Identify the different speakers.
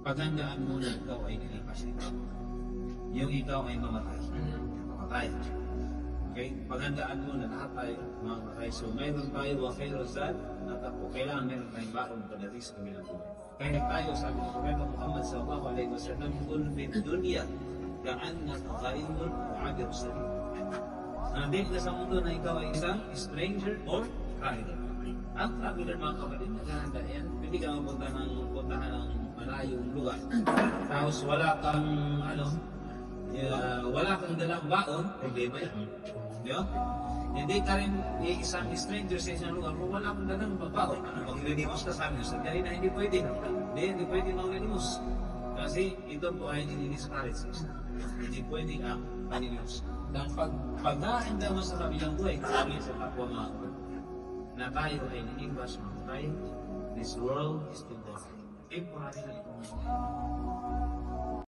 Speaker 1: Paghandaan mo na ikaw ay nilipas nito. Yung ikaw ay mamatay. Mamatay. Okay? Paghandaan mo na lahat tayo mamatay. So, mayroon tayo wa khairu zad at ako. Kailangan mayroon tayong bakong pagdating sa kamilang buhay. Kaya tayo, sabi ng Propeta Muhammad sallallahu alaihi wasallam, "Kun fid dunya ka'annaka gharibun wa 'abir sabil." Nandito ka sa mundo na ikaw ay isang stranger or traveler. Ang traveler, mga kapatid, naghahanda yan. Pwede ka puntahan ng malayong lugar. Tapos wala kang, wala kang dalang baon, problema yan. Di ba? Hindi ka rin isang stranger sa isang lugar kung wala kang dalang baon. Magre-limos ka sa amin. Sa na hindi pwede. Hindi pwede magre-limos. Kasi ito po ay nini-discourage sa isa. Hindi pwede ang panilimos. Dan pag-ahanda mo sa kabilang buhay, sabi sa kapwa mga kapatid, na tayo ay ninimbas, mga tayo, this world is temporary. Temporary na ito.